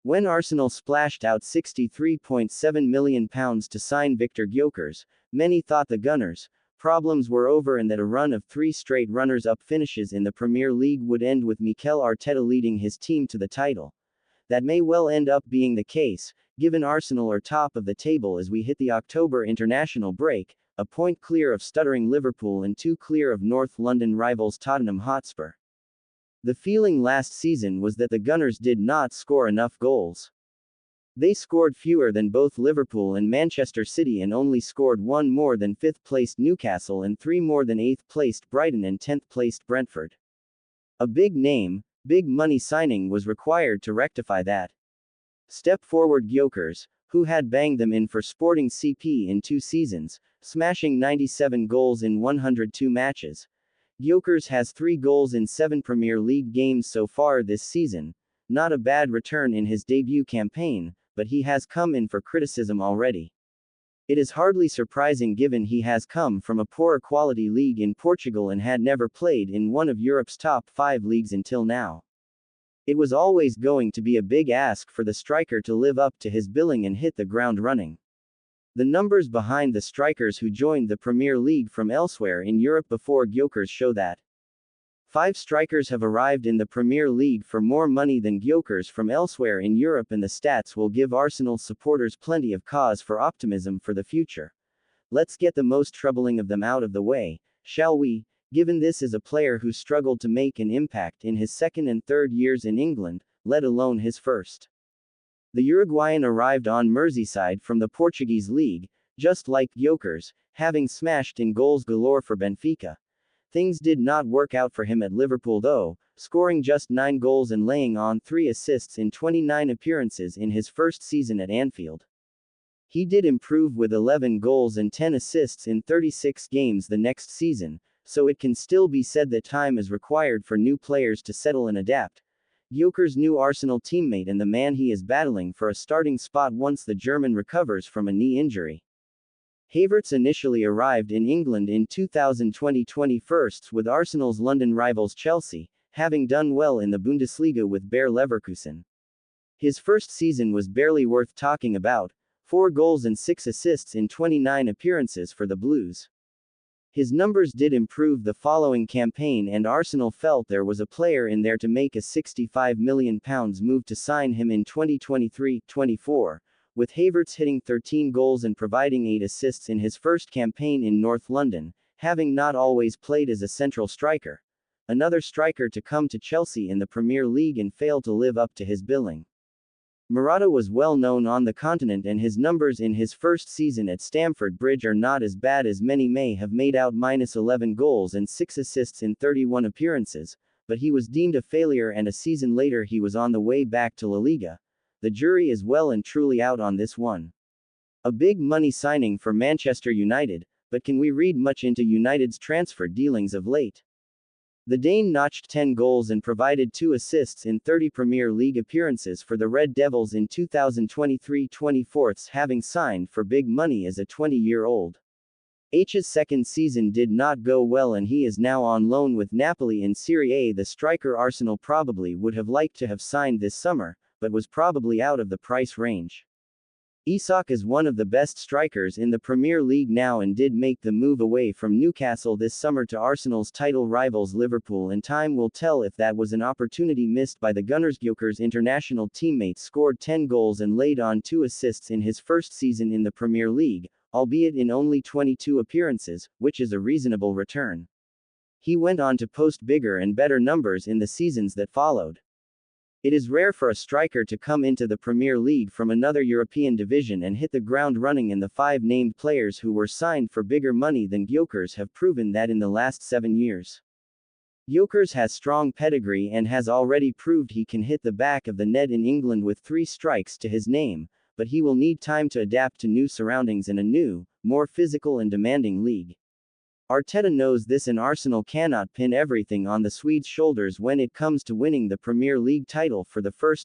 When Arsenal splashed out £63.7 million to sign Viktor Gyokeres, many thought the Gunners' problems were over and that a run of 3 straight runners-up finishes in the Premier League would end with Mikel Arteta leading his team to the title. That may well end up being the case, given Arsenal are top of the table as we hit the October international break, a point clear of stuttering Liverpool and 2 clear of North London rivals Tottenham Hotspur. The feeling last season was that the Gunners did not score enough goals. They scored fewer than both Liverpool and Manchester City and only scored 1 more than 5th-placed Newcastle and 3 more than 8th-placed Brighton and 10th-placed Brentford. A big name, big money signing was required to rectify that. Step forward Gyokeres, who had banged them in for Sporting CP in 2 seasons, smashing 97 goals in 102 matches. Gyokeres has 3 goals in 7 Premier League games so far this season, not a bad return in his debut campaign, but he has come in for criticism already. It is hardly surprising given he has come from a poorer quality league in Portugal and had never played in one of Europe's top 5 leagues until now. It was always going to be a big ask for the striker to live up to his billing and hit the ground running. The numbers behind the strikers who joined the Premier League from elsewhere in Europe before Gyokeres show that 5 strikers have arrived in the Premier League for more money than Gyokeres from elsewhere in Europe, and the stats will give Arsenal supporters plenty of cause for optimism for the future. Let's get the most troubling of them out of the way, shall we, given this is a player who struggled to make an impact in his 2nd and 3rd years in England, let alone his first. The Uruguayan arrived on Merseyside from the Portuguese league, just like Gyokeres, having smashed in goals galore for Benfica. Things did not work out for him at Liverpool though, scoring just 9 goals and laying on 3 assists in 29 appearances in his first season at Anfield. He did improve with 11 goals and 10 assists in 36 games the next season, so it can still be said that time is required for new players to settle and adapt. Gyokeres' new Arsenal teammate and the man he is battling for a starting spot once the German recovers from a knee injury. Havertz initially arrived in England in 2020-21 with Arsenal's London rivals Chelsea, having done well in the Bundesliga with Bayer Leverkusen. His first season was barely worth talking about, 4 goals and 6 assists in 29 appearances for the Blues. His numbers did improve the following campaign and Arsenal felt there was a player in there to make a £65 million move to sign him in 2023-24, with Havertz hitting 13 goals and providing 8 assists in his first campaign in North London, having not always played as a central striker. Another striker to come to Chelsea in the Premier League and fail to live up to his billing. Morata was well known on the continent and his numbers in his first season at Stamford Bridge are not as bad as many may have made out, -11 goals and 6 assists in 31 appearances, but he was deemed a failure and a season later he was on the way back to La Liga. The jury is well and truly out on this one. A big money signing for Manchester United, but can we read much into United's transfer dealings of late? The Dane notched 10 goals and provided 2 assists in 30 Premier League appearances for the Red Devils in 2023-24, having signed for big money as a 20-year-old. H's second season did not go well and he is now on loan with Napoli in Serie A. The striker Arsenal probably would have liked to have signed this summer, but was probably out of the price range. Isak is one of the best strikers in the Premier League now and did make the move away from Newcastle this summer to Arsenal's title rivals Liverpool, and time will tell if that was an opportunity missed by the Gunners. Gyokeres' international teammate scored 10 goals and laid on 2 assists in his first season in the Premier League, albeit in only 22 appearances, which is a reasonable return. He went on to post bigger and better numbers in the seasons that followed. It is rare for a striker to come into the Premier League from another European division and hit the ground running, and the 5 named players who were signed for bigger money than Gyokeres have proven that in the last 7 years. Gyokeres has strong pedigree and has already proved he can hit the back of the net in England with 3 strikes to his name, but he will need time to adapt to new surroundings in a new, more physical and demanding league. Arteta knows this and Arsenal cannot pin everything on the Swede's shoulders when it comes to winning the Premier League title for the first